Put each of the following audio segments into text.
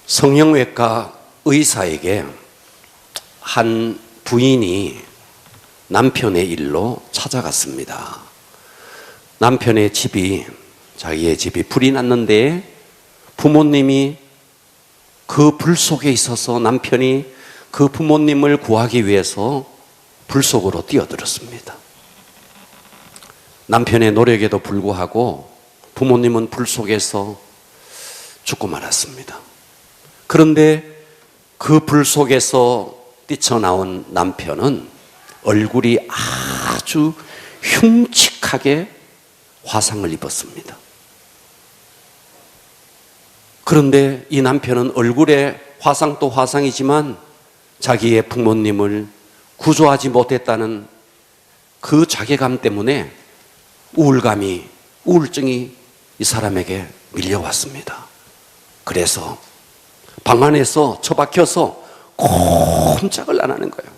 성형외과 의사에게 한 부인이 남편의 일로 찾아갔습니다. 남편의 집이, 자기의 집이 불이 났는데 부모님이 그 불 속에 있어서 남편이 그 부모님을 구하기 위해서 불 속으로 뛰어들었습니다. 남편의 노력에도 불구하고 부모님은 불 속에서 죽고 말았습니다. 그런데 그 불 속에서 뛰쳐나온 남편은 얼굴이 아주 흉측하게 화상을 입었습니다. 그런데 이 남편은 얼굴에 화상도 화상이지만 자기의 부모님을 구조하지 못했다는 그 자괴감 때문에 우울증이 이 사람에게 밀려왔습니다. 그래서 방 안에서 처박혀서 꼼짝을 안 하는 거예요.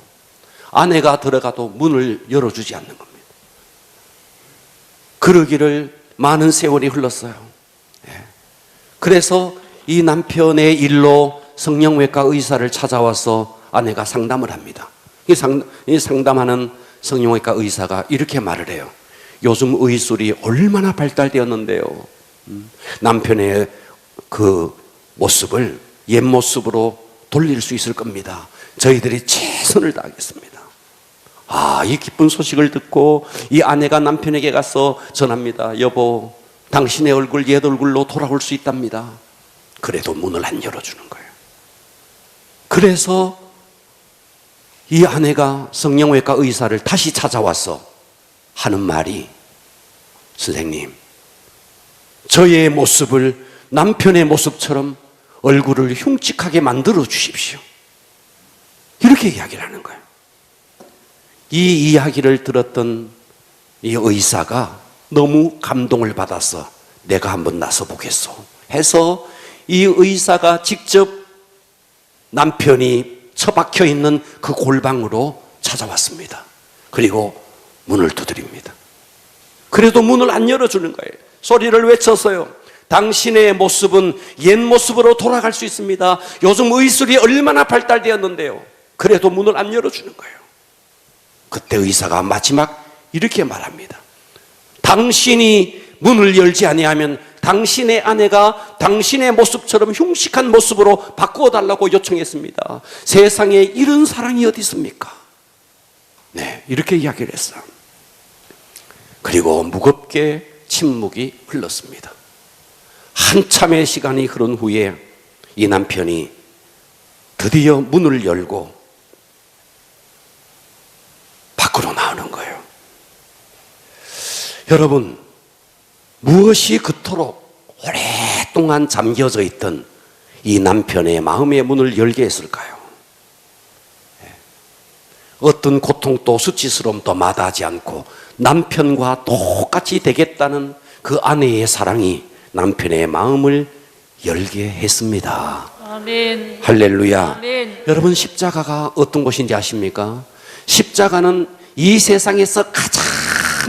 아내가 들어가도 문을 열어주지 않는 겁니다. 그러기를 많은 세월이 흘렀어요. 그래서 이 남편의 일로 성형외과 의사를 찾아와서 아내가 상담을 합니다. 이 상담하는 성형외과 의사가 이렇게 말을 해요. 요즘 의술이 얼마나 발달되었는데요. 남편의 그 모습을 옛 모습으로 돌릴 수 있을 겁니다. 저희들이 최선을 다하겠습니다. 이 기쁜 소식을 듣고 이 아내가 남편에게 가서 전합니다. 여보, 당신의 얼굴 옛 얼굴로 돌아올 수 있답니다. 그래도 문을 안 열어주는 거예요. 그래서 이 아내가 성형외과 의사를 다시 찾아와서 하는 말이, 선생님, 저의 모습을 남편의 모습처럼 얼굴을 흉측하게 만들어 주십시오. 이렇게 이야기를 하는 거예요. 이 이야기를 들었던 이 의사가 너무 감동을 받아서 내가 한번 나서 보겠소 해서 이 의사가 직접 남편이 처박혀 있는 그 골방으로 찾아왔습니다. 그리고 문을 두드립니다. 그래도 문을 안 열어주는 거예요. 소리를 외쳤어요. 당신의 모습은 옛 모습으로 돌아갈 수 있습니다. 요즘 의술이 얼마나 발달되었는데요. 그래도 문을 안 열어주는 거예요. 그때 의사가 마지막 이렇게 말합니다. 당신이 문을 열지 아니하면 당신의 아내가 당신의 모습처럼 흉측한 모습으로 바꾸어 달라고 요청했습니다. 세상에 이런 사랑이 어디 있습니까? 네, 이렇게 이야기를 했어요. 그리고 무겁게 침묵이 흘렀습니다. 한참의 시간이 흐른 후에 이 남편이 드디어 문을 열고 밖으로 나오는 거예요. 여러분, 무엇이 그토록 오랫동안 잠겨져 있던 이 남편의 마음의 문을 열게 했을까요? 어떤 고통도 수치스러움도 마다하지 않고 남편과 똑같이 되겠다는 그 아내의 사랑이 남편의 마음을 열게 했습니다. 아멘. 할렐루야. 아멘. 여러분, 십자가가 어떤 것인지 아십니까? 십자가는 이 세상에서 가장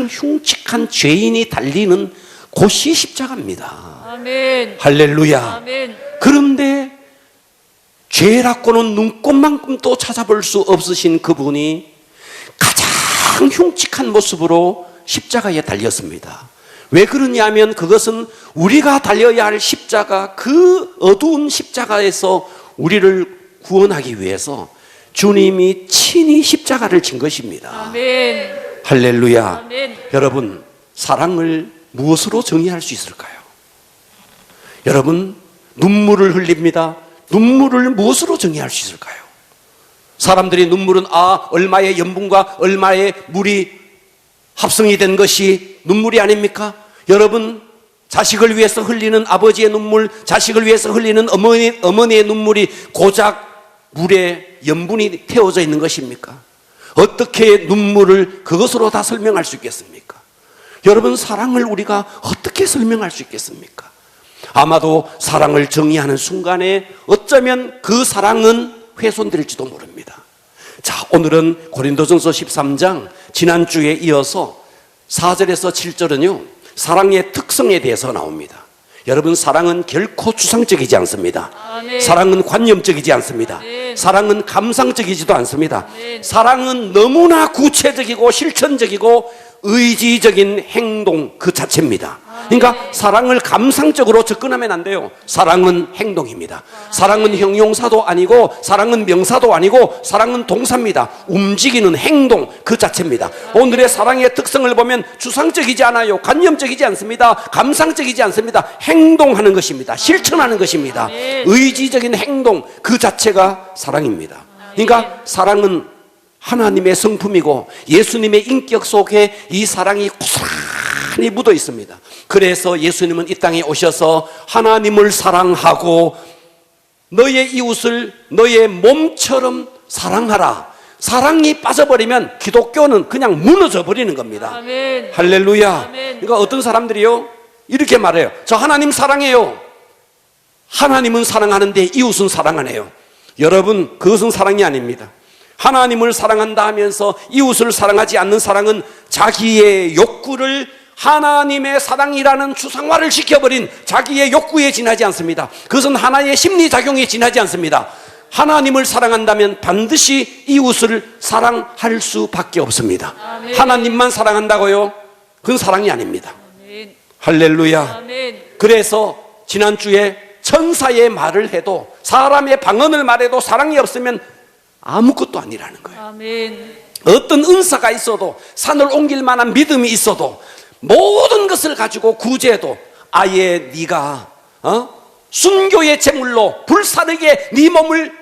흉측한 죄인이 달리는 곳이 십자가입니다. 아멘. 할렐루야. 아멘. 그런데 죄라고는 눈꼽만큼도 찾아볼 수 없으신 그분이 가장 흉측한 모습으로 십자가에 달렸습니다. 왜 그러냐면 그것은 우리가 달려야 할 십자가, 그 어두운 십자가에서 우리를 구원하기 위해서 주님이 친히 십자가를 진 것입니다. 아멘. 할렐루야. 아멘. 여러분, 사랑을 무엇으로 정의할 수 있을까요? 여러분, 눈물을 흘립니다. 눈물을 무엇으로 정의할 수 있을까요? 사람들이 눈물은 얼마의 염분과 얼마의 물이 합성이 된 것이 눈물이 아닙니까? 여러분, 자식을 위해서 흘리는 아버지의 눈물, 자식을 위해서 흘리는 어머니의 눈물이 고작 물에 염분이 태워져 있는 것입니까? 어떻게 눈물을 그것으로 다 설명할 수 있겠습니까? 여러분, 사랑을 우리가 어떻게 설명할 수 있겠습니까? 아마도 사랑을 정의하는 순간에 어쩌면 그 사랑은 훼손될지도 모릅니다. 자, 오늘은 고린도전서 13장, 지난주에 이어서 4절에서 7절은요 사랑의 특성에 대해서 나옵니다. 여러분, 사랑은 결코 추상적이지 않습니다. 아멘. 사랑은 관념적이지 않습니다. 아멘. 사랑은 감상적이지도 않습니다. 아멘. 사랑은 너무나 구체적이고 실천적이고 의지적인 행동 그 자체입니다. 그러니까 사랑을 감상적으로 접근하면 안 돼요. 사랑은 행동입니다. 사랑은 형용사도 아니고, 사랑은 명사도 아니고, 사랑은 동사입니다. 움직이는 행동 그 자체입니다. 오늘의 사랑의 특성을 보면 추상적이지 않아요. 관념적이지 않습니다. 감상적이지 않습니다. 행동하는 것입니다. 실천하는 것입니다. 의지적인 행동 그 자체가 사랑입니다. 그러니까 사랑은 하나님의 성품이고 예수님의 인격 속에 이 사랑이 고스란히 묻어 있습니다. 그래서 예수님은 이 땅에 오셔서 하나님을 사랑하고 너의 이웃을 너의 몸처럼 사랑하라. 사랑이 빠져버리면 기독교는 그냥 무너져 버리는 겁니다. 아멘. 할렐루야. 아멘. 그러니까 어떤 사람들이요 이렇게 말해요. 저 하나님 사랑해요. 하나님은 사랑하는데 이웃은 사랑 안 해요. 여러분, 그것은 사랑이 아닙니다. 하나님을 사랑한다 하면서 이웃을 사랑하지 않는 사랑은 자기의 욕구를 하나님의 사랑이라는 추상화를 시켜버린 자기의 욕구에 지나지 않습니다. 그것은 하나의 심리작용에 지나지 않습니다. 하나님을 사랑한다면 반드시 이웃을 사랑할 수밖에 없습니다. 아멘. 하나님만 사랑한다고요? 그건 사랑이 아닙니다. 아멘. 할렐루야. 아멘. 그래서 지난주에 천사의 말을 해도, 사람의 방언을 말해도 사랑이 없으면 아무것도 아니라는 거예요. 아멘. 어떤 은사가 있어도, 산을 옮길 만한 믿음이 있어도, 모든 것을 가지고 구제해도 아예 네가 순교의 제물로 불사르게 네 몸을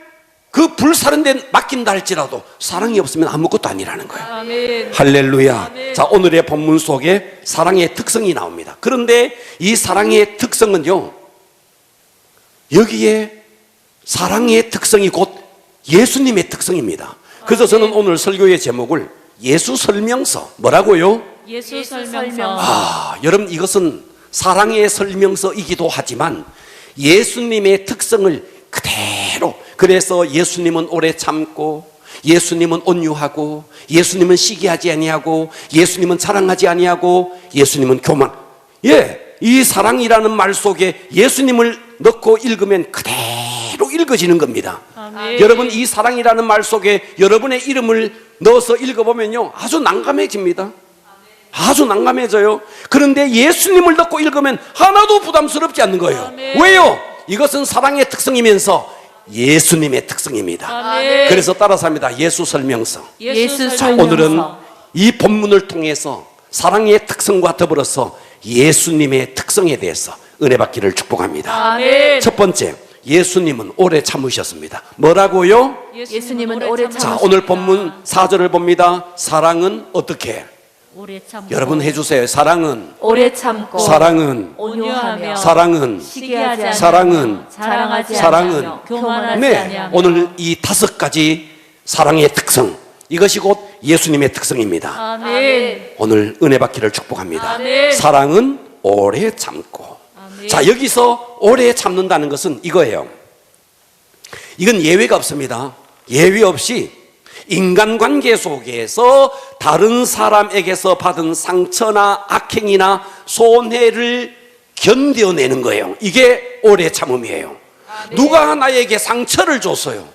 그 불사른 데 맡긴다 할지라도 사랑이 없으면 아무것도 아니라는 거예요. 아멘. 할렐루야. 아멘. 자, 오늘의 본문 속에 사랑의 특성이 나옵니다. 그런데 이 사랑의 특성은요, 여기에 사랑의 특성이 곧 예수님의 특성입니다. 그래서 저는 오늘 설교의 제목을 예수 설명서, 뭐라고요? 예수 설명서. 여러분, 이것은 사랑의 설명서이기도 하지만 예수님의 특성을 그대로, 그래서 예수님은 오래 참고, 예수님은 온유하고, 예수님은 시기하지 아니하고, 예수님은 자랑하지 아니하고, 예수님은 교만. 이 사랑이라는 말 속에 예수님을 넣고 읽으면 그대로 읽어지는 겁니다. 아멘. 여러분, 이 사랑이라는 말 속에 여러분의 이름을 넣어서 읽어보면요, 아주 난감해집니다. 아주 난감해져요. 그런데 예수님을 넣고 읽으면 하나도 부담스럽지 않는 거예요. 아멘. 왜요? 이것은 사랑의 특성이면서 예수님의 특성입니다. 아멘. 그래서 따라서 합니다. 예수 설명서. 예수 설명서. 오늘은 이 본문을 통해서 사랑의 특성과 더불어서 예수님의 특성에 대해서 은혜 받기를 축복합니다. 아멘. 첫 번째, 예수님은 오래 참으셨습니다. 뭐라고요? 예수님은 오래 자, 참으셨다. 오늘 본문 4절을 봅니다. 사랑은 어떻게? 오래 참고. 여러분 해주세요. 사랑은, 오래 참고. 사랑은, 온유하며. 사랑은, 시기하지 않으며. 사랑은, 자랑하지 사랑은. 않으며. 교만하지 네, 아니하며. 오늘 이 5가지 사랑의 특성, 이것이 곧 예수님의 특성입니다. 아멘. 오늘 은혜 받기를 축복합니다. 아멘. 사랑은 오래 참고. 아멘. 자, 여기서 오래 참는다는 것은 이거예요. 이건 예외가 없습니다. 예외 없이 인간관계 속에서 다른 사람에게서 받은 상처나 악행이나 손해를 견뎌내는 거예요. 이게 오래 참음이에요. 누가 나에게 상처를 줬어요.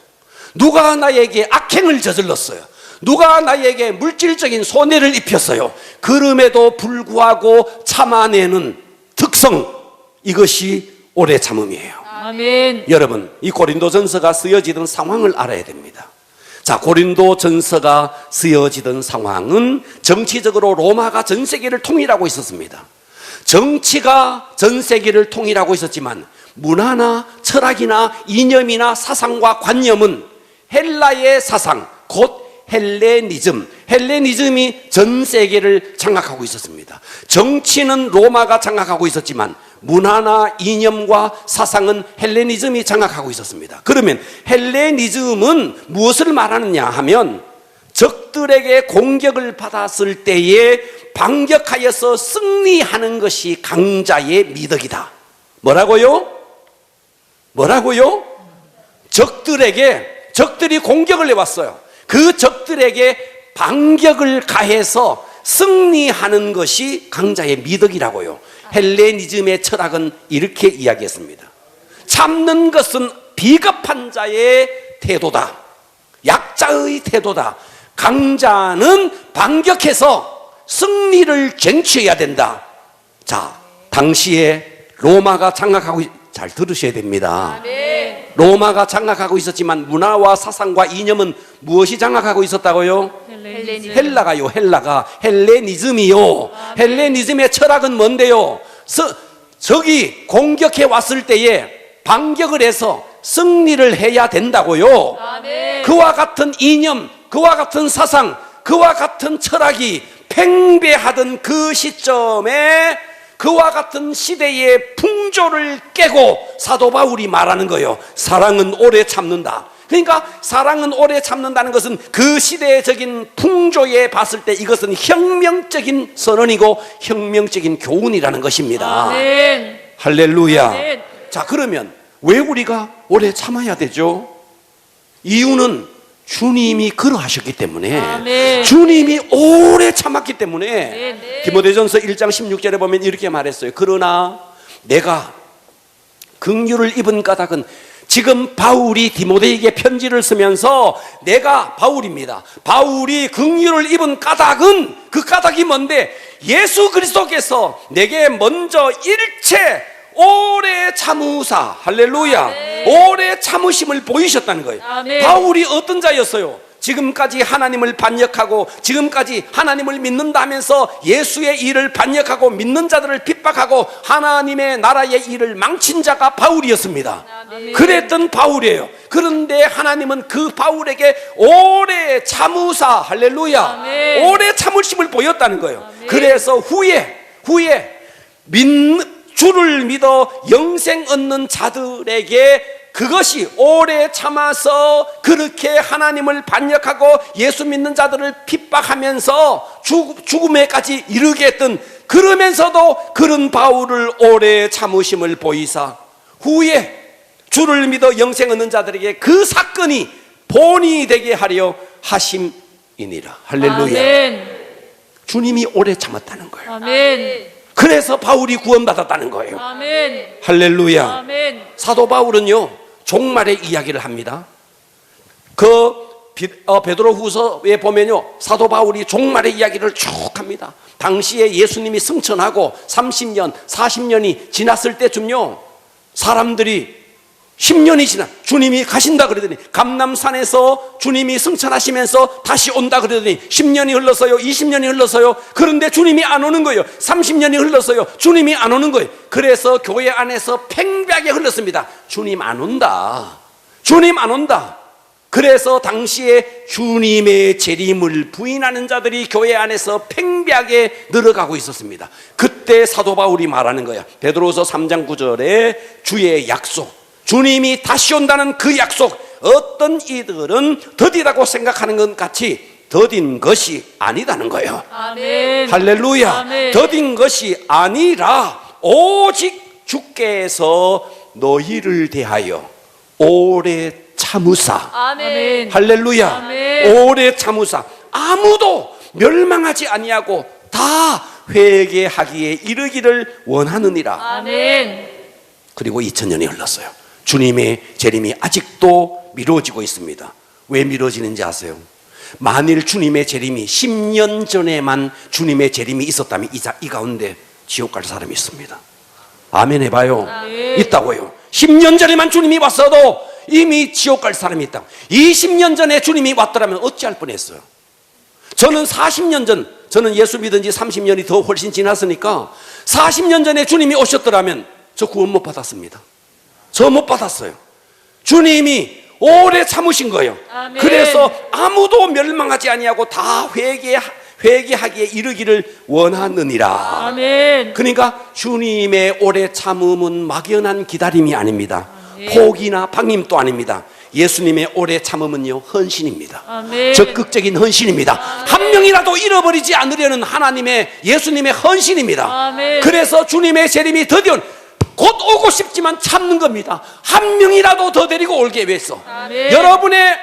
누가 나에게 악행을 저질렀어요. 누가 나에게 물질적인 손해를 입혔어요. 그럼에도 불구하고 참아내는 특성, 이것이 오래 참음이에요. 아멘. 여러분, 이 고린도전서가 쓰여지던 상황을 알아야 됩니다. 자, 고린도전서가 쓰여지던 상황은 정치적으로 로마가 전 세계를 통일하고 있었습니다. 정치가 전 세계를 통일하고 있었지만 문화나 철학이나 이념이나 사상과 관념은 헬라의 사상, 곧 헬레니즘이 전 세계를 장악하고 있었습니다. 정치는 로마가 장악하고 있었지만 문화나 이념과 사상은 헬레니즘이 장악하고 있었습니다. 그러면 헬레니즘은 무엇을 말하느냐 하면 적들에게 공격을 받았을 때에 반격하여서 승리하는 것이 강자의 미덕이다. 뭐라고요? 적들이 공격을 해왔어요. 그 적들에게 반격을 가해서 승리하는 것이 강자의 미덕이라고요. 헬레니즘의 철학은 이렇게 이야기했습니다. 참는 것은 비겁한 자의 태도다. 약자의 태도다. 강자는 반격해서 승리를 쟁취해야 된다. 자, 당시에 로마가 장악하고 잘 들으셔야 됩니다. 로마가 장악하고 있었지만 문화와 사상과 이념은 무엇이 장악하고 있었다고요? 헬라가요. 헬라가 헬레니즘이요. 헬레니즘의 철학은 뭔데요? 적이 공격해 왔을 때에 반격을 해서 승리를 해야 된다고요. 그와 같은 이념, 그와 같은 사상, 그와 같은 철학이 팽배하던 그 시점에 그와 같은 시대의 풍조를 깨고 사도 바울이 말하는 거예요. 사랑은 오래 참는다. 그러니까 사랑은 오래 참는다는 것은 그 시대적인 풍조에 봤을 때 이것은 혁명적인 선언이고 혁명적인 교훈이라는 것입니다. 아멘. 할렐루야. 아멘. 자, 그러면 왜 우리가 오래 참아야 되죠? 이유는 주님이 그러하셨기 때문에, 아멘. 주님이 오래 참았기 때문에. 네. 디모데전서 1장 16절에 보면 이렇게 말했어요. 그러나 내가 긍휼을 입은 까닭은, 지금 바울이 디모데에게 편지를 쓰면서 내가 바울입니다. 바울이 긍휼을 입은 까닭은, 그 까닭이 뭔데? 예수 그리스도께서 내게 먼저 일체 오래 참으사, 할렐루야, 아멘. 오래 참으심을 보이셨다는 거예요. 아멘. 바울이 어떤 자였어요? 지금까지 하나님을 반역하고 지금까지 하나님을 믿는다 하면서 예수의 일을 반역하고 믿는 자들을 핍박하고 하나님의 나라의 일을 망친 자가 바울이었습니다. 아멘. 그랬던 바울이에요. 그런데 하나님은 그 바울에게 오래 참으사, 할렐루야, 아멘. 오래 참으심을 보였다는 거예요. 아멘. 그래서 후에 주를 믿어 영생 얻는 자들에게 그것이 오래 참아서 그렇게 하나님을 반역하고 예수 믿는 자들을 핍박하면서 죽음에까지 이르게 했던, 그러면서도 그런 바울을 오래 참으심을 보이사 후에 주를 믿어 영생 얻는 자들에게 그 사건이 본이 되게 하려 하심이니라. 할렐루야. 아멘. 주님이 오래 참았다는 거예요. 아멘. 그래서 바울이 구원받았다는 거예요. 아멘. 할렐루야. 아멘. 사도 바울은요, 종말의 이야기를 합니다. 베드로 후서에 보면요, 사도 바울이 종말의 이야기를 쭉 합니다. 당시에 예수님이 승천하고 30년, 40년이 지났을 때쯤요, 사람들이 10년이 지나 주님이 가신다 그러더니, 감람산에서 주님이 승천하시면서 다시 온다 그러더니 10년이 흘러서요, 20년이 흘러서요. 그런데 주님이 안 오는 거예요. 30년이 흘러서요, 주님이 안 오는 거예요. 그래서 교회 안에서 팽배하게 흘렀습니다. 주님 안 온다, 주님 안 온다. 그래서 당시에 주님의 재림을 부인하는 자들이 교회 안에서 팽배하게 늘어가고 있었습니다. 그때 사도 바울이 말하는 거야. 베드로서 3장 9절에 주의 약속, 주님이 다시 온다는 그 약속, 어떤 이들은 더디다고 생각하는 것 같이 더딘 것이 아니다는 거예요. 아멘. 할렐루야. 아멘. 더딘 것이 아니라 오직 주께서 너희를 대하여 오래 참으사, 아멘. 할렐루야, 아멘. 오래 참으사 아무도 멸망하지 아니하고 다 회개하기에 이르기를 원하느니라. 아멘. 그리고 2000년이 흘렀어요. 주님의 재림이 아직도 미뤄지고 있습니다. 왜 미뤄지는지 아세요? 만일 주님의 재림이 10년 전에만 주님의 재림이 있었다면 이 가운데 지옥 갈 사람이 있습니다. 아멘 해봐요. 아멘. 있다고요. 10년 전에만 주님이 왔어도 이미 지옥 갈 사람이 있다고. 20년 전에 주님이 왔더라면 어찌할 뻔했어요. 저는 40년 전, 저는 예수 믿은 지 30년이 더 훨씬 지났으니까 40년 전에 주님이 오셨더라면 저 구원 못 받았습니다. 저 못 받았어요. 주님이 오래 참으신 거예요. 아멘. 그래서 아무도 멸망하지 아니하고 다 회개하기에 이르기를 원하느니라. 아멘. 그러니까 주님의 오래 참음은 막연한 기다림이 아닙니다. 아멘. 포기나 방임도 아닙니다. 예수님의 오래 참음은요, 헌신입니다. 아멘. 적극적인 헌신입니다. 아멘. 한 명이라도 잃어버리지 않으려는 하나님의, 예수님의 헌신입니다. 아멘. 그래서 주님의 재림이 드디어 곧 오고 싶지만 참는 겁니다. 한 명이라도 더 데리고 올게 위해서. 아멘. 여러분의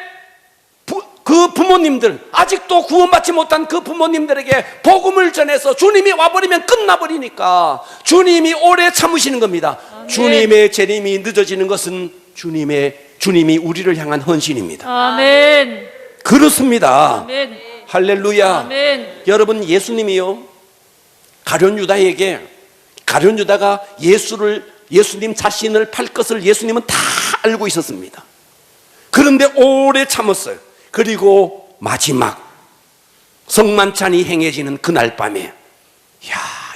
그 부모님들, 아직도 구원받지 못한 그 부모님들에게 복음을 전해서 주님이 와버리면 끝나버리니까 주님이 오래 참으시는 겁니다. 아멘. 주님의 재림이 늦어지는 것은 주님이 우리를 향한 헌신입니다. 아멘. 그렇습니다. 아멘. 할렐루야. 아멘. 여러분, 예수님이요, 가룟 유다가 예수님 자신을 팔 것을 예수님은 다 알고 있었습니다. 그런데 오래 참았어요. 그리고 마지막 성만찬이 행해지는 그날 밤에,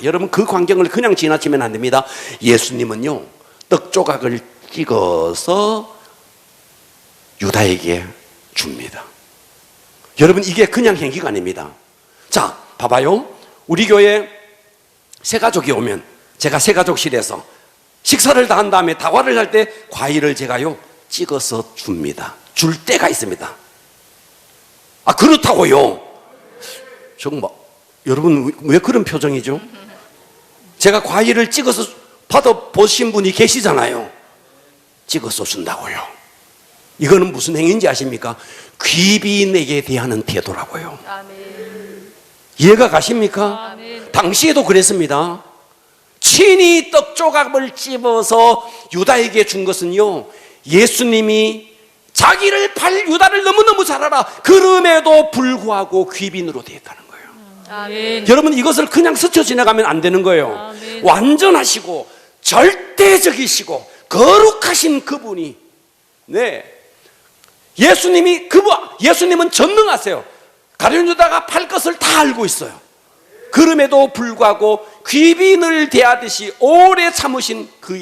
여러분, 그 광경을 그냥 지나치면 안 됩니다. 예수님은요, 떡 조각을 찍어서 유다에게 줍니다. 여러분, 이게 그냥 행위가 아닙니다. 자, 봐봐요. 우리 교회 새가족이 오면 제가 새가족실에서 식사를 다 한 다음에 다과를 할 때 과일을 제가요 찍어서 줍니다. 줄 때가 있습니다. 그렇다고요? 정말 여러분, 왜 그런 표정이죠? 제가 과일을 찍어서 받아보신 분이 계시잖아요. 찍어서 준다고요. 이거는 무슨 행위인지 아십니까? 귀빈에게 대하는 태도라고요. 아멘. 이해가 가십니까? 아멘. 당시에도 그랬습니다. 친히 떡 조각을 찝어서 유다에게 준 것은요, 예수님이 자기를 팔 유다를 너무너무 잘 알아. 그럼에도 불구하고 귀빈으로 대했다는 거예요. 아멘. 여러분, 이것을 그냥 스쳐 지나가면 안 되는 거예요. 아멘. 완전하시고 절대적이시고 거룩하신 그분이, 예수님은 전능하세요. 가룟 유다가 팔 것을 다 알고 있어요. 그럼에도 불구하고 귀빈을 대하듯이 오래 참으신 그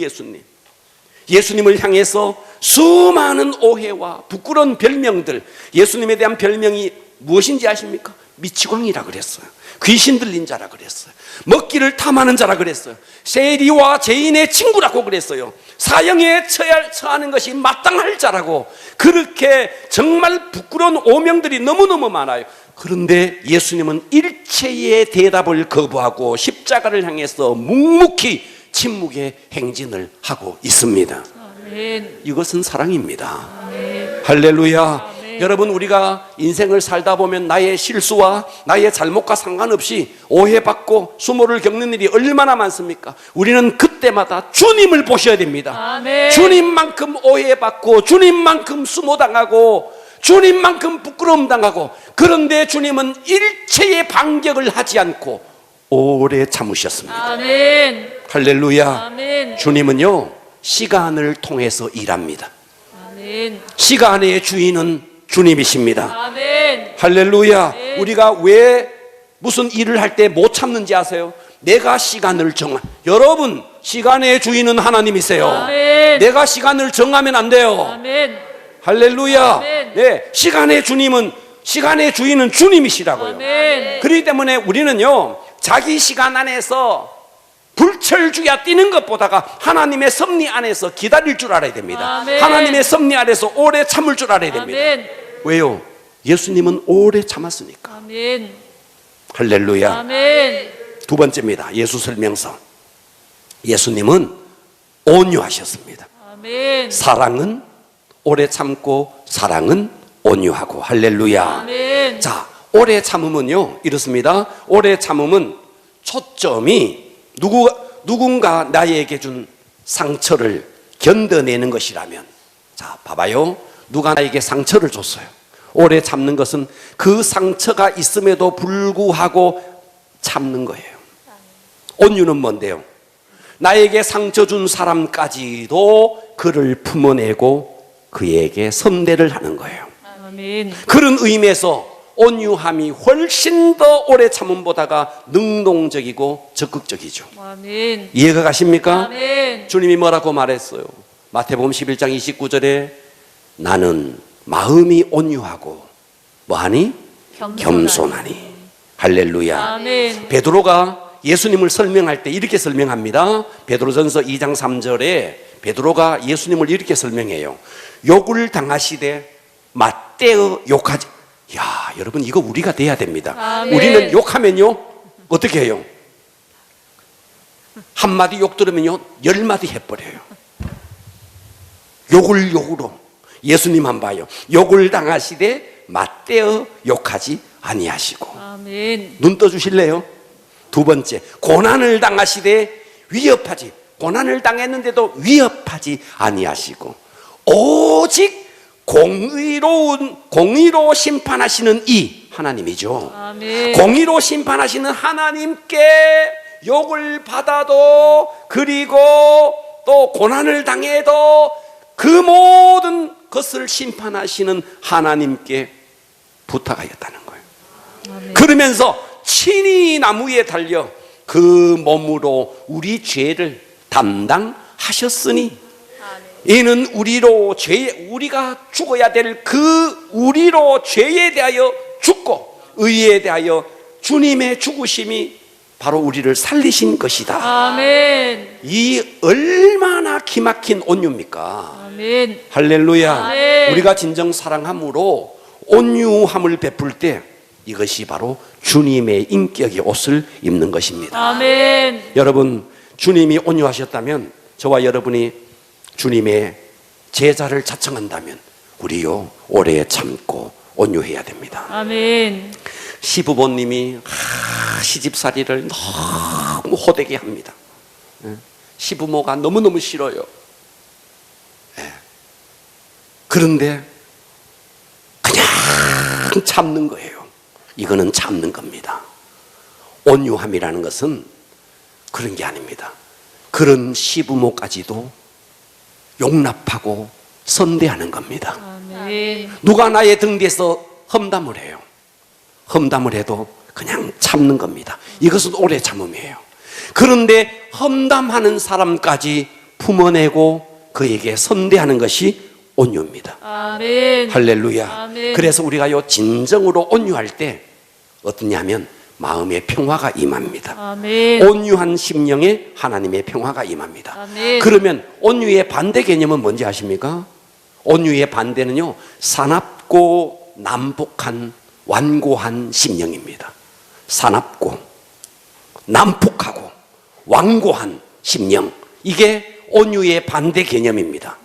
예수님을 향해서 수많은 오해와 부끄러운 별명들, 예수님에 대한 별명이 무엇인지 아십니까? 미치광이라 그랬어요. 귀신 들린 자라 그랬어요. 먹기를 탐하는 자라 그랬어요. 세리와 죄인의 친구라고 그랬어요. 사형에 처하는 것이 마땅할 자라고, 그렇게 정말 부끄러운 오명들이 너무너무 많아요. 그런데 예수님은 일체의 대답을 거부하고 십자가를 향해서 묵묵히 침묵의 행진을 하고 있습니다. 아멘. 이것은 사랑입니다. 아멘. 할렐루야. 아멘. 여러분, 우리가 인생을 살다 보면 나의 실수와 나의 잘못과 상관없이 오해받고 수모를 겪는 일이 얼마나 많습니까? 우리는 그때마다 주님을 보셔야 됩니다. 아멘. 주님만큼 오해받고 주님만큼 수모당하고 주님만큼 부끄러움 당하고, 그런데 주님은 일체의 반격을 하지 않고 오래 참으셨습니다. 아멘. 할렐루야. 아멘. 주님은요, 시간을 통해서 일합니다. 아멘. 시간의 주인은 주님이십니다. 아멘. 할렐루야. 아멘. 우리가 왜 무슨 일을 할 때 못 참는지 아세요? 내가 시간을 여러분, 시간의 주인은 하나님이세요. 아멘. 내가 시간을 정하면 안 돼요. 아멘. 할렐루야. 아멘. 네, 시간의 주인은 주님이시라고요. 아멘. 그렇기 때문에 우리는요, 자기 시간 안에서 불철주야 뛰는 것보다가 하나님의 섭리 안에서 기다릴 줄 알아야 됩니다. 아멘. 하나님의 섭리 안에서 오래 참을 줄 알아야 됩니다. 아멘. 왜요? 예수님은 오래 참았으니까. 아멘. 할렐루야. 아멘. 두 번째입니다. 예수 설명서. 예수님은 온유하셨습니다. 아멘. 사랑은 오래 참고 사랑은 온유하고. 할렐루야. 아멘. 자, 오래 참음은요, 이렇습니다. 오래 참음은 초점이 누군가 나에게 준 상처를 견뎌내는 것이라면, 자, 봐봐요. 누가 나에게 상처를 줬어요. 오래 참는 것은 그 상처가 있음에도 불구하고 참는 거예요. 온유는 뭔데요? 나에게 상처 준 사람까지도 그를 품어내고 그에게 선대를 하는 거예요. 아멘. 그런 의미에서 온유함이 훨씬 더 오래 참음보다가 능동적이고 적극적이죠. 아멘. 이해가 가십니까? 아멘. 주님이 뭐라고 말했어요? 마태복음 11장 29절에 나는 마음이 온유하고 뭐하니? 겸손하니. 할렐루야. 아멘. 베드로가 예수님을 설명할 때 이렇게 설명합니다. 베드로전서 2장 3절에 베드로가 예수님을 이렇게 설명해요. 욕을 당하시되 맞대어 욕하지. 야, 여러분, 이거 우리가 돼야 됩니다. 아멘. 우리는 욕하면요, 어떻게 해요? 한마디 욕 들으면요 10마디 해버려요. 욕을 욕으로. 예수님 한 봐요. 욕을 당하시되 맞대어 욕하지 아니하시고. 아멘. 눈 떠주실래요? 두 번째, 고난을 당하시되 위협하지, 고난을 당했는데도 위협하지 아니하시고 오직 공의로 심판하시는 이 하나님이죠. 아멘. 공의로 심판하시는 하나님께 욕을 받아도, 그리고 또 고난을 당해도 그 모든 것을 심판하시는 하나님께 부탁하였다는 거예요. 아멘. 그러면서 친히 나무에 달려 그 몸으로 우리 죄를 담당하셨으니 이는 우리가 죽어야 될 그 우리로 죄에 대하여 죽고 의에 대하여 주님의 죽으심이 바로 우리를 살리신 것이다. 아멘. 이 얼마나 기막힌 온유입니까? 아멘. 할렐루야. 아멘. 우리가 진정 사랑함으로 온유함을 베풀 때 이것이 바로 주님의 인격의 옷을 입는 것입니다. 아멘. 여러분, 주님이 온유하셨다면, 저와 여러분이 주님의 제자를 자청한다면 우리요 오래 참고 온유해야 됩니다. 아멘. 시부모님이 시집살이를 너무 호되게 합니다. 시부모가 너무너무 싫어요. 그런데 그냥 참는 거예요. 이거는 참는 겁니다. 온유함이라는 것은 그런 게 아닙니다. 그런 시부모까지도 용납하고 선대하는 겁니다. 아멘. 누가 나의 등 뒤에서 험담을 해요. 험담을 해도 그냥 참는 겁니다. 이것은 오래 참음이에요. 그런데 험담하는 사람까지 품어내고 그에게 선대하는 것이 온유입니다. 아멘. 할렐루야. 아멘. 그래서 우리가요 진정으로 온유할 때 어떠냐면 마음의 평화가 임합니다. 아멘. 온유한 심령에 하나님의 평화가 임합니다. 아멘. 그러면 온유의 반대 개념은 뭔지 아십니까? 온유의 반대는요 사납고 난폭한 완고한 심령입니다. 사납고 난폭하고 완고한 심령, 이게 온유의 반대 개념입니다.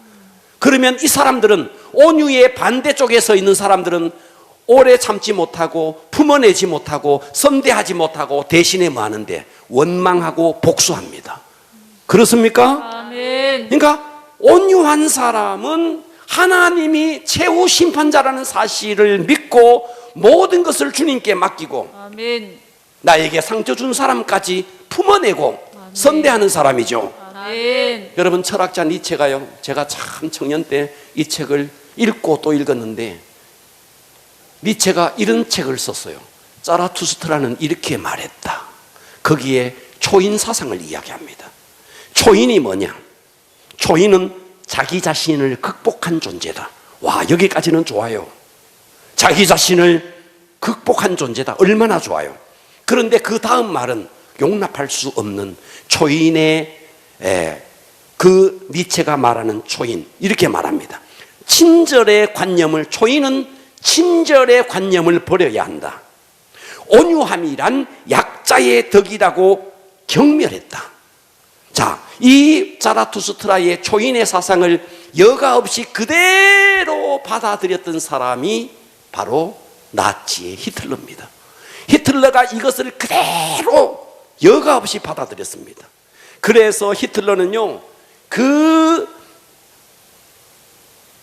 그러면 이 사람들은, 온유의 반대쪽에 서 있는 사람들은 오래 참지 못하고 품어내지 못하고 선대하지 못하고 대신에 뭐 하는데 원망하고 복수합니다. 그렇습니까? 아멘. 그러니까 온유한 사람은 하나님이 최후 심판자라는 사실을 믿고 모든 것을 주님께 맡기고 아멘. 나에게 상처 준 사람까지 품어내고 선대하는 사람이죠. 아멘. 여러분, 철학자 니체가요, 제가 참 청년 때 이 책을 읽고 또 읽었는데 니체가 이런 책을 썼어요. 자라투스트라는 이렇게 말했다. 거기에 초인 사상을 이야기합니다. 초인이 뭐냐? 초인은 자기 자신을 극복한 존재다. 와, 여기까지는 좋아요. 자기 자신을 극복한 존재다. 얼마나 좋아요. 그런데 그 다음 말은 용납할 수 없는 초인의 그 니체가 말하는 초인, 이렇게 말합니다. 친절의 관념을, 초인은 친절의 관념을 버려야 한다. 온유함이란 약자의 덕이라고 경멸했다. 자, 이 자라투스트라의 초인의 사상을 여과 없이 그대로 받아들였던 사람이 바로 나치의 히틀러입니다. 히틀러가 이것을 그대로 여과 없이 받아들였습니다. 그래서 히틀러는요, 그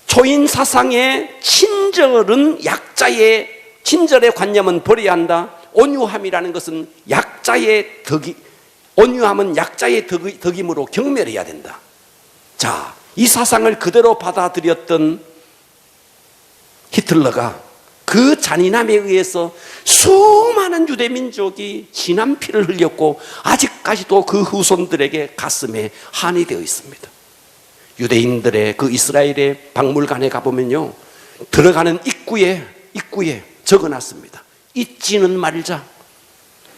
초인 사상의 친절의 관념은 버려야 한다. 온유함이라는 것은 약자의 덕이, 온유함은 약자의 덕임으로 경멸해야 된다. 자, 이 사상을 그대로 받아들였던 히틀러가 그 잔인함에 의해서 수많은 유대민족이 진한 피를 흘렸고 아직까지도 그 후손들에게 가슴에 한이 되어 있습니다. 유대인들의 그 이스라엘의 박물관에 가보면요, 들어가는 입구에 적어놨습니다. 잊지는 말자.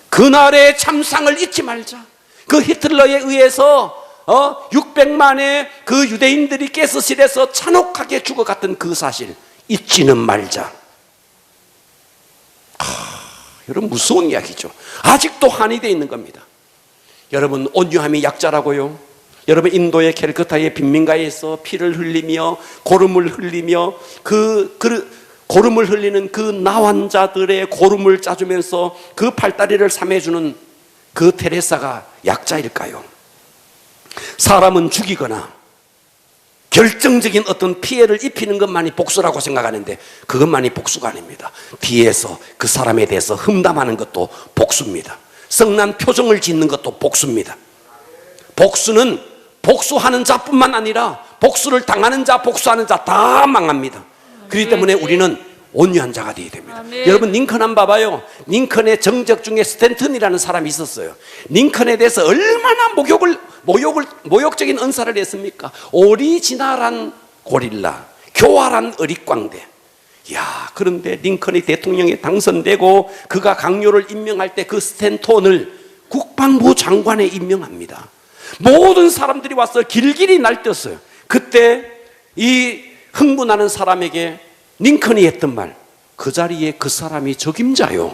그날의 참상을 잊지 말자. 그 히틀러에 의해서 600만의 그 유대인들이 가스실에서 잔혹하게 죽어갔던 그 사실 잊지는 말자. 여러분, 무서운 이야기죠. 아직도 한이 되어 있는 겁니다. 여러분, 온유함이 약자라고요. 여러분, 인도의 캘커타의 빈민가에서 피를 흘리며 고름을 흘리며 고름을 흘리는 그 나환자들의 고름을 짜주면서 그 팔다리를 삼해주는 그 테레사가 약자일까요? 사람은 죽이거나 결정적인 어떤 피해를 입히는 것만이 복수라고 생각하는데 그것만이 복수가 아닙니다. 뒤에서 그 사람에 대해서 흠담하는 것도 복수입니다. 성난 표정을 짓는 것도 복수입니다. 복수는 복수하는 자뿐만 아니라 복수를 당하는 자, 복수하는 자 다 망합니다. 그렇기 때문에 우리는 온유한 자가 되어야 됩니다. 아멘. 여러분 링컨 한번 봐봐요. 링컨의 정적 중에 스탠턴이라는 사람이 있었어요. 링컨에 대해서 얼마나 모욕적인 언사를 했습니까? 오리지널한 고릴라, 교활한 어릿광대. 야, 그런데 링컨이 대통령에 당선되고 그가 강요를 임명할 때 그 스탠턴을 국방부 장관에 임명합니다. 모든 사람들이 와서 길길이 날뛰었어요. 그때 이 흥분하는 사람에게 링컨이 했던 말, 그 자리에 그 사람이 적임자요.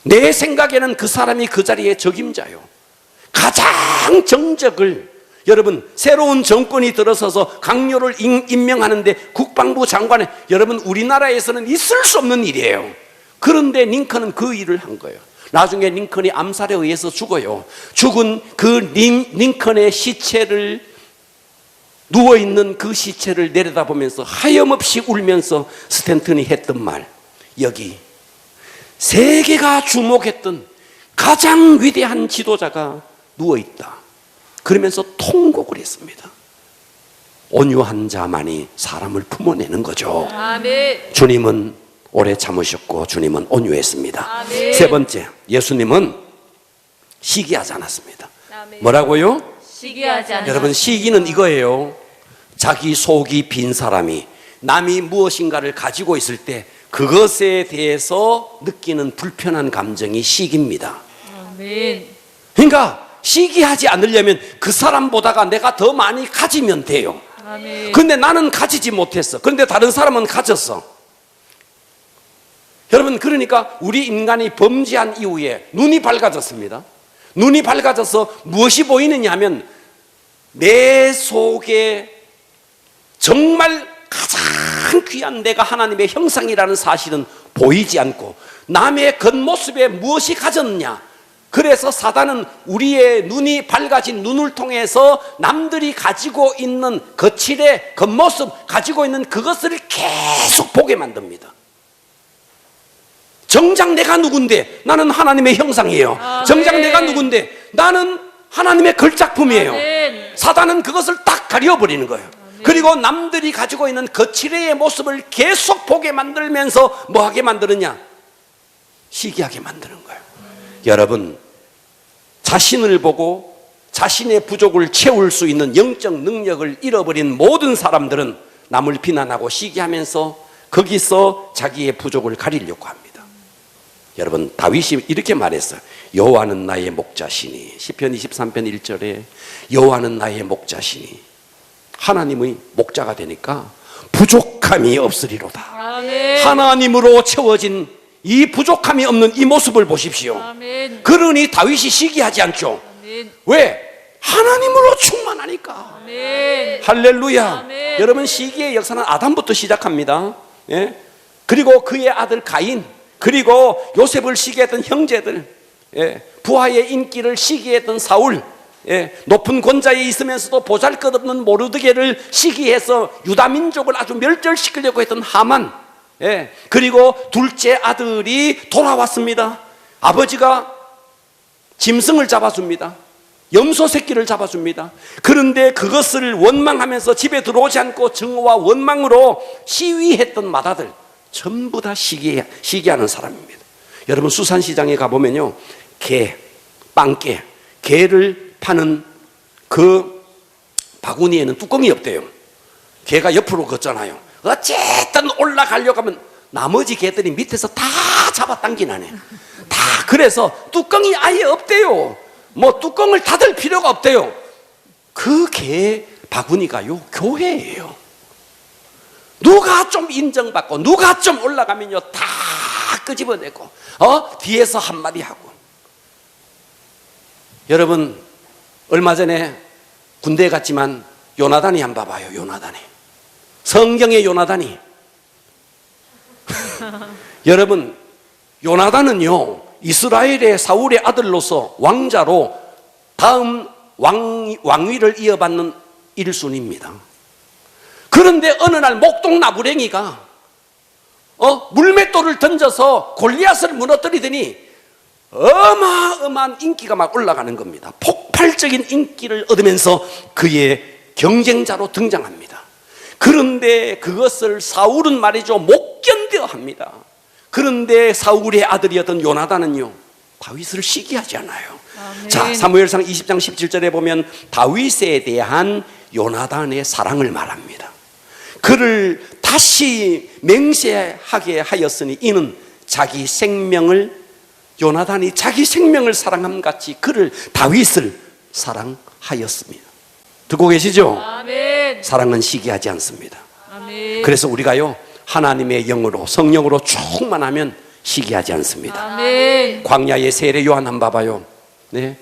내 생각에는 그 사람이 그 자리에 적임자요. 가장 정적을, 여러분 새로운 정권이 들어서서 강요를 임명하는데 국방부 장관에, 여러분 우리나라에서는 있을 수 없는 일이에요. 그런데 링컨은 그 일을 한 거예요. 나중에 링컨이 암살에 의해서 죽어요. 죽은 그 링컨의 시체를, 누워있는 그 시체를 내려다보면서 하염없이 울면서 스탠턴이 했던 말, 여기 세계가 주목했던 가장 위대한 지도자가 누워있다. 그러면서 통곡을 했습니다. 온유한 자만이 사람을 품어내는 거죠. 아멘. 주님은 오래 참으셨고 주님은 온유했습니다. 아멘. 세 번째, 예수님은 시기하지 않았습니다. 아멘. 뭐라고요? 시기하지 않아. 여러분, 시기는 이거예요. 자기 속이 빈 사람이 남이 무엇인가를 가지고 있을 때 그것에 대해서 느끼는 불편한 감정이 시기입니다. 아멘. 그러니까 시기하지 않으려면 그 사람보다가 내가 더 많이 가지면 돼요. 아멘. 근데 나는 가지지 못했어. 그런데 다른 사람은 가졌어. 여러분, 그러니까 우리 인간이 범죄한 이후에 눈이 밝아졌습니다. 눈이 밝아져서 무엇이 보이느냐 하면 내 속에 정말 가장 귀한 내가 하나님의 형상이라는 사실은 보이지 않고 남의 겉모습에 무엇이 가졌느냐. 그래서 사단은 우리의 눈이 밝아진 눈을 통해서 남들이 가지고 있는 거칠의 겉모습, 가지고 있는 그것을 계속 보게 만듭니다. 정작 내가 누군데? 나는 하나님의 형상이에요. 아멘. 정작 내가 누군데? 나는 하나님의 걸작품이에요. 아멘. 사단은 그것을 딱 가려버리는 거예요. 그리고 남들이 가지고 있는 거칠의 모습을 계속 보게 만들면서 뭐하게 만드느냐? 시기하게 만드는 거예요. 여러분, 자신을 보고 자신의 부족을 채울 수 있는 영적 능력을 잃어버린 모든 사람들은 남을 비난하고 시기하면서 거기서 자기의 부족을 가리려고 합니다. 여러분, 다윗이 이렇게 말했어요. 여호와는 나의 목자시니, 시편 23편 1절에 여호와는 나의 목자시니, 하나님의 목자가 되니까 부족함이 없으리로다. 아멘. 하나님으로 채워진 이 부족함이 없는 이 모습을 보십시오. 아멘. 그러니 다윗이 시기하지 않죠. 아멘. 왜? 하나님으로 충만하니까. 아멘. 할렐루야. 아멘. 여러분, 시기의 역사는 아담부터 시작합니다. 예? 그리고 그의 아들 가인, 그리고 요셉을 시기했던 형제들, 예? 부하의 인기를 시기했던 사울, 예? 높은 권자에 있으면서도 보잘것없는 모르드게를 시기해서 유다 민족을 아주 멸절시키려고 했던 하만, 예? 그리고 둘째 아들이 돌아왔습니다. 아버지가 짐승을 잡아줍니다. 염소 새끼를 잡아줍니다. 그런데 그것을 원망하면서 집에 들어오지 않고 증오와 원망으로 시위했던 맏아들, 전부 다 시기하는 사람입니다. 여러분, 수산시장에 가보면요, 게, 빵게, 게를 파는 그 바구니에는 뚜껑이 없대요. 게가 옆으로 걷잖아요. 어쨌든 올라가려고 하면 나머지 개들이 밑에서 다 잡아당기나네. 다. 그래서 뚜껑이 아예 없대요. 뭐 뚜껑을 닫을 필요가 없대요. 그 개 바구니가요, 교회예요. 누가 좀 인정받고 누가 좀 올라가면요 다 끄집어내고 뒤에서 한마디 하고. 여러분, 얼마 전에 군대에 갔지만 요나단이 한번 봐봐요. 요나단이, 성경의 요나단이 여러분, 요나단은요, 이스라엘의 사울의 아들로서 왕자로 다음 왕위를 이어받는 1순위입니다. 그런데 어느 날 목동 나부랭이가 물맷돌을 던져서 골리앗을 무너뜨리더니 어마어마한 인기가 막 올라가는 겁니다. 폭발적인 인기를 얻으면서 그의 경쟁자로 등장합니다. 그런데 그것을 사울은 말이죠, 못 견뎌 합니다. 그런데 사울의 아들이었던 요나단은요, 다윗을 시기하지 않아요. 아멘. 자, 사무엘상 20장 17절에 보면 다윗에 대한 요나단의 사랑을 말합니다. 그를 다시 맹세하게 하였으니 이는 자기 생명을, 요나단이 자기 생명을 사랑함 같이 그를, 다윗을 사랑하였습니다. 듣고 계시죠? 아멘. 사랑은 시기하지 않습니다. 아멘. 그래서 우리가요, 하나님의 영으로, 성령으로 충만하면 시기하지 않습니다. 아멘. 광야의 세례 요한 한번 봐봐요. 네.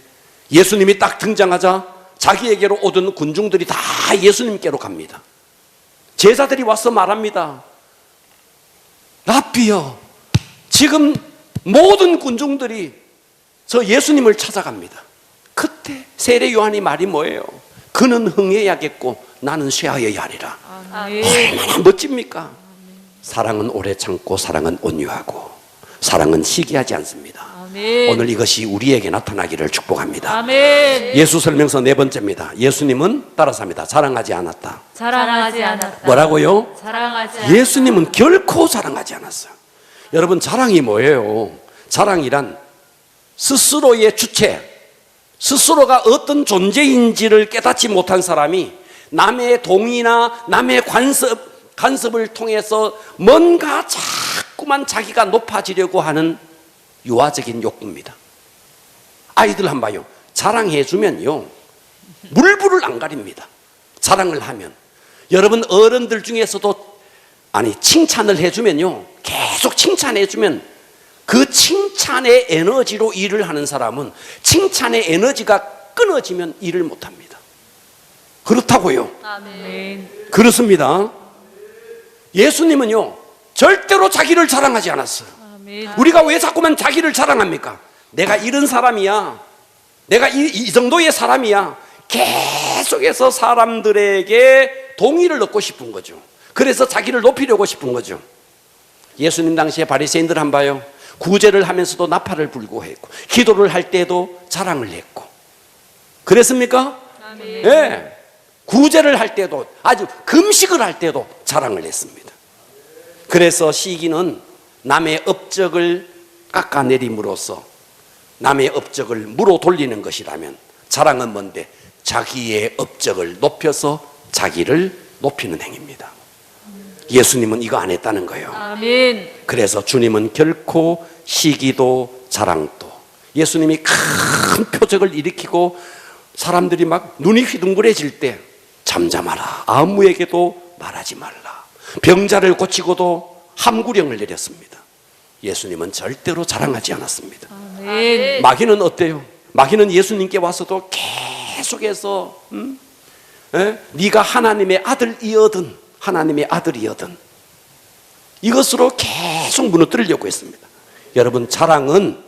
예수님이 딱 등장하자 자기에게로 오던 군중들이 다 예수님께로 갑니다. 제자들이 와서 말합니다. 라비여, 지금 모든 군중들이 저 예수님을 찾아갑니다. 그때 세례 요한이 말이 뭐예요? 그는 흥해야겠고 나는 쇠하여야 하리라. 아멘. 얼마나 멋집니까? 사랑은 오래 참고, 사랑은 온유하고, 사랑은 시기하지 않습니다. 아멘. 오늘 이것이 우리에게 나타나기를 축복합니다. 아멘. 예수 설명서 4번째입니다. 예수님은 따라서 합니다. 자랑하지 않았다. 자랑하지 않았다. 뭐라고요? 자랑하지 않았다. 예수님은 결코 자랑하지 않았어요. 여러분, 자랑이 뭐예요? 자랑이란 스스로의 주체, 스스로가 어떤 존재인지를 깨닫지 못한 사람이 남의 동의나 남의 간섭을 통해서 뭔가 자꾸만 자기가 높아지려고 하는 유아적인 욕구입니다. 아이들 한번 봐요. 자랑해주면요, 물불을 안 가립니다. 자랑을 하면. 여러분, 어른들 중에서도 칭찬을 해주면요, 계속 칭찬해주면 그 칭찬의 에너지로 일을 하는 사람은 칭찬의 에너지가 끊어지면 일을 못합니다. 그렇다고요. 아멘. 그렇습니다. 예수님은요, 절대로 자기를 자랑하지 않았어요. 아멘. 우리가 왜 자꾸만 자기를 자랑합니까? 내가 이런 사람이야, 내가 이 정도의 사람이야. 계속해서 사람들에게 동의를 얻고 싶은 거죠. 그래서 자기를 높이려고 싶은 거죠. 예수님 당시에 바리새인들 한번 봐요. 구제를 하면서도 나팔을 불고 했고, 기도를 할 때도 자랑을 했고, 그랬습니까? 아멘. 네. 구제를 할 때도, 아주 금식을 할 때도 자랑을 했습니다. 그래서 시기는 남의 업적을 깎아내림으로써 남의 업적을 물어 돌리는 것이라면, 자랑은 뭔데? 자기의 업적을 높여서 자기를 높이는 행위입니다. 예수님은 이거 안 했다는 거예요. 아멘. 그래서 주님은 결코 시기도 자랑도, 예수님이 큰 표적을 일으키고 사람들이 막 눈이 휘둥그레질 때 잠잠하라, 아무에게도 말하지 말라, 병자를 고치고도 함구령을 내렸습니다. 예수님은 절대로 자랑하지 않았습니다. 아멘. 마귀는 어때요? 마귀는 예수님께 와서도 계속해서 네가 하나님의 아들이거든, 하나님의 아들이거든, 이것으로 계속 무너뜨리려고 했습니다. 여러분, 자랑은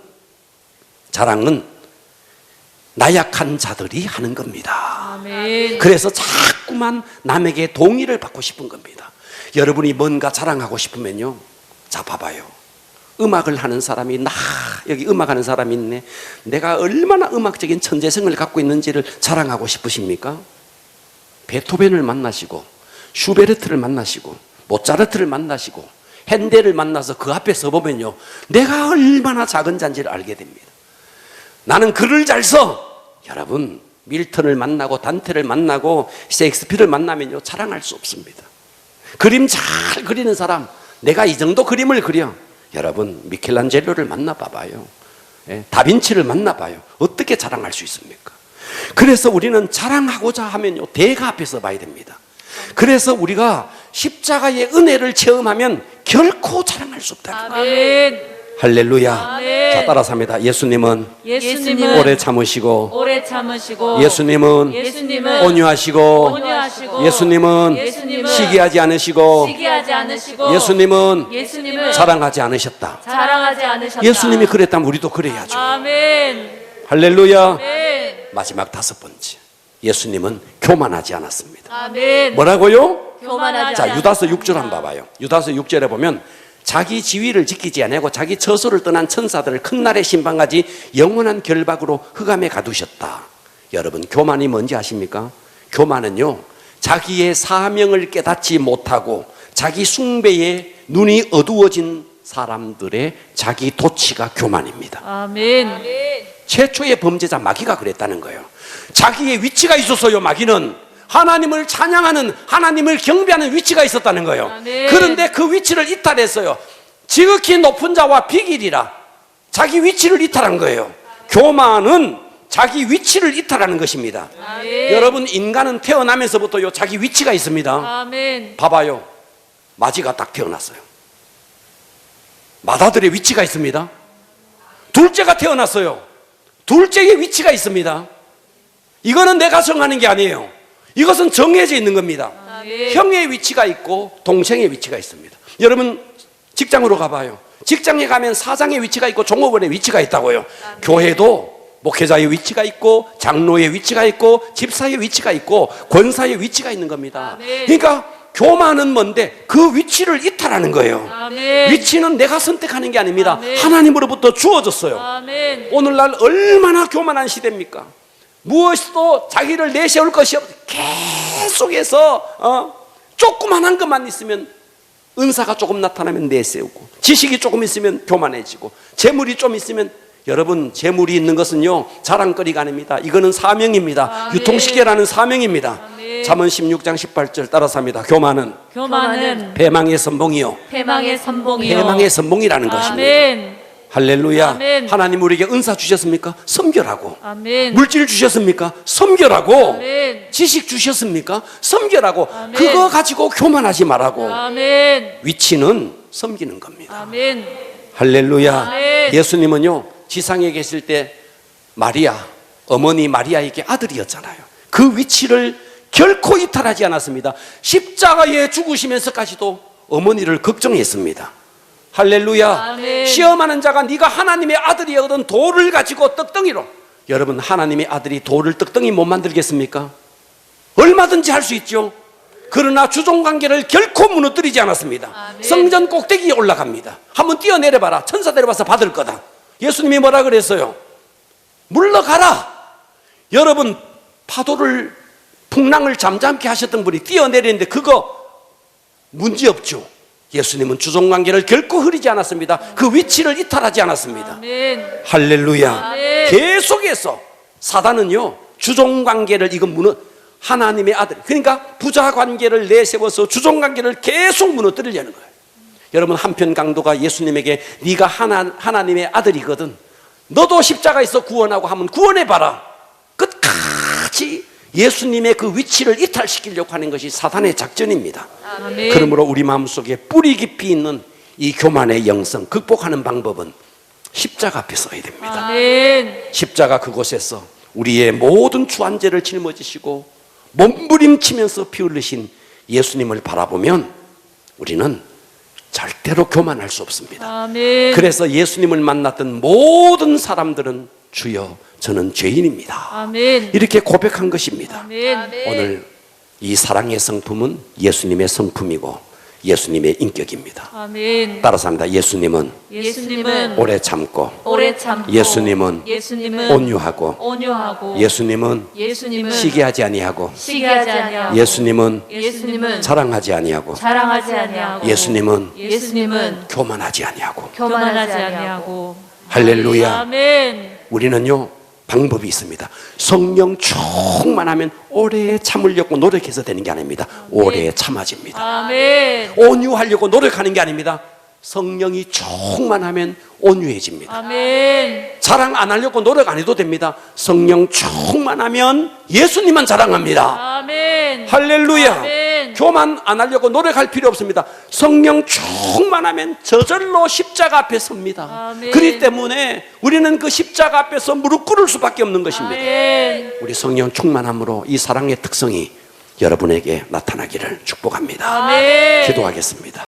나약한 자들이 하는 겁니다. 아멘. 그래서 자꾸만 남에게 동의를 받고 싶은 겁니다. 여러분이 뭔가 자랑하고 싶으면요, 자 봐봐요. 음악을 하는 사람이, 여기 음악하는 사람이 있네. 내가 얼마나 음악적인 천재성을 갖고 있는지를 자랑하고 싶으십니까? 베토벤을 만나시고, 슈베르트를 만나시고, 모차르트를 만나시고, 핸델을 만나서 그 앞에 서보면요, 내가 얼마나 작은 자인지를 알게 됩니다. 나는 글을 잘 써. 여러분, 밀턴을 만나고 단테를 만나고 셰익스피어를 만나면요, 자랑할 수 없습니다. 그림 잘 그리는 사람, 내가 이 정도 그림을 그려. 여러분, 미켈란젤로를 만나봐봐요. 다빈치를 만나봐요. 어떻게 자랑할 수 있습니까? 그래서 우리는 자랑하고자 하면요, 대가 앞에서 봐야 됩니다. 그래서 우리가 십자가의 은혜를 체험하면 결코 자랑할 수 없다. 아멘. 할렐루야. 아멘. 자, 따라서 합니다. 예수님은 예수님은 오래 참으시고, 오래 참으시고 예수님은 예수님은 온유하시고, 온유하시고 예수님은 예수님은 시기하지 않으시고, 시기하지 않으시고 예수님은 자랑하지 않으셨다. 자랑하지 않으셨다. 예수님이 그랬다면 우리도 그래야죠. 아멘. 할렐루야. 아멘. 마지막 5번째, 예수님은 교만하지 않았습니다. 아멘. 뭐라고요? 교만하지 자, 않으셨다. 유다서 6절 한번 봐봐요. 유다서 6절에 보면 자기 지위를 지키지 아니하고 자기 처소를 떠난 천사들을 큰 날의 심판까지 영원한 결박으로 흑암에 가두셨다. 여러분, 교만이 뭔지 아십니까? 교만은요, 자기의 사명을 깨닫지 못하고 자기 숭배에 눈이 어두워진 사람들의 자기 도취가 교만입니다. 아멘. 최초의 범죄자 마귀가 그랬다는 거예요. 자기의 위치가 있었어요. 마귀는 하나님을 찬양하는, 하나님을 경배하는 위치가 있었다는 거예요. 아멘. 그런데 그 위치를 이탈했어요. 지극히 높은 자와 비길이라. 자기 위치를 이탈한 거예요. 교만은 자기 위치를 이탈하는 것입니다. 아멘. 여러분, 인간은 태어나면서부터요, 자기 위치가 있습니다. 아멘. 봐봐요. 마지가 딱 태어났어요. 맏아들의 위치가 있습니다. 둘째가 태어났어요. 둘째의 위치가 있습니다. 이거는 내가 정하는 게 아니에요. 이것은 정해져 있는 겁니다. 아멘. 형의 위치가 있고 동생의 위치가 있습니다. 여러분, 직장으로 가봐요. 직장에 가면 사장의 위치가 있고 종업원의 위치가 있다고요. 교회도 목회자의 위치가 있고 장로의 위치가 있고 집사의 위치가 있고 권사의 위치가 있는 겁니다. 아멘. 그러니까 교만은 뭔데? 그 위치를 이탈하는 거예요. 아멘. 위치는 내가 선택하는 게 아닙니다. 아멘. 하나님으로부터 주어졌어요. 아멘. 오늘날 얼마나 교만한 시대입니까? 무엇도 자기를 내세울 것이 없, 계속해서 조그만한 것만 있으면, 은사가 조금 나타나면 내세우고, 지식이 조금 있으면 교만해지고, 재물이 좀 있으면, 여러분, 재물이 있는 것은요, 자랑거리가 아닙니다. 이거는 사명입니다. 아멘. 유통시켜라는 사명입니다. 아멘. 잠언 16장 18절 따라서 합니다. 교만은 패망의 선봉이요, 패망의 선봉이요. 패망의 선봉이라는 것입니다. 아멘. 할렐루야. 아멘. 하나님 우리에게 은사 주셨습니까? 섬겨라고. 아멘. 물질 주셨습니까? 섬겨라고. 아멘. 지식 주셨습니까? 섬겨라고. 아멘. 그거 가지고 교만하지 말라고. 아멘. 위치는 섬기는 겁니다. 아멘. 할렐루야. 아멘. 예수님은요, 지상에 계실 때 마리아, 어머니 마리아에게 아들이었잖아요. 그 위치를 결코 이탈하지 않았습니다. 십자가에 죽으시면서까지도 어머니를 걱정했습니다. 할렐루야. 아멘. 시험하는 자가 네가 하나님의 아들이거든 돌을 가지고 떡덩이로. 여러분, 하나님의 아들이 돌을 떡덩이 못 만들겠습니까? 얼마든지 할 수 있죠. 그러나 주종관계를 결코 무너뜨리지 않았습니다. 아멘. 성전 꼭대기에 올라갑니다. 한번 뛰어내려봐라. 천사 데려와서 받을 거다. 예수님이 뭐라 그랬어요? 물러가라. 여러분, 파도를, 풍랑을 잠잠케 하셨던 분이 뛰어내리는데 그거 문제없죠. 예수님은 주종관계를 결코 흐리지 않았습니다. 그 위치를 이탈하지 않았습니다. 아멘. 할렐루야. 아멘. 계속해서 사단은요, 주종관계를 하나님의 아들, 그러니까 부자관계를 내세워서 주종관계를 계속 무너뜨리려는 거예요. 여러분, 한편 강도가 예수님에게 네가 하나님의 아들이거든, 너도 십자가에서 구원하고 하면 구원해봐라. 끝까지 예수님의 그 위치를 이탈시키려고 하는 것이 사단의 작전입니다. 아멘. 그러므로 우리 마음속에 뿌리 깊이 있는 이 교만의 영성 극복하는 방법은 십자가 앞에 서야 됩니다. 아멘. 십자가 그곳에서 우리의 모든 주한죄를 짊어지시고 몸부림치면서 피 흘리신 예수님을 바라보면 우리는 절대로 교만할 수 없습니다. 아멘. 그래서 예수님을 만났던 모든 사람들은 주여 저는 죄인입니다, 아멘. 이렇게 고백한 것입니다. 아멘. 오늘 이 사랑의 성품은 예수님의 성품이고 예수님의 인격입니다. 아멘. 따라서 합니다. 예수님은 예수님은 오래 참고, 오래 참고, 예수님은 온유하고, 온유하고, 예수님은 예수님은 시기하지 아니하고, 시기하지 아니하고, 예수님은 자랑하지 아니하고, 자랑하지 아니하고, 예수님은 교만하지 아니하고. 교만하지 아니하고. 할렐루야. 아멘. 우리는요, 방법이 있습니다. 성령 충만하면 오래 참으려고 노력해서 되는 게 아닙니다. 오래 참아집니다. 아멘. 온유하려고 노력하는 게 아닙니다. 성령이 충만하면 온유해집니다. 아멘. 자랑 안 하려고 노력 안 해도 됩니다. 성령 충만하면 예수님만 자랑합니다. 아멘. 할렐루야. 아멘. 교만 안 하려고 노력할 필요 없습니다. 성령 충만하면 저절로 십자가 앞에 섭니다. 아멘. 그렇기 때문에 우리는 그 십자가 앞에서 무릎 꿇을 수밖에 없는 것입니다. 아멘. 우리 성령 충만함으로 이 사랑의 특성이 여러분에게 나타나기를 축복합니다. 아멘. 기도하겠습니다.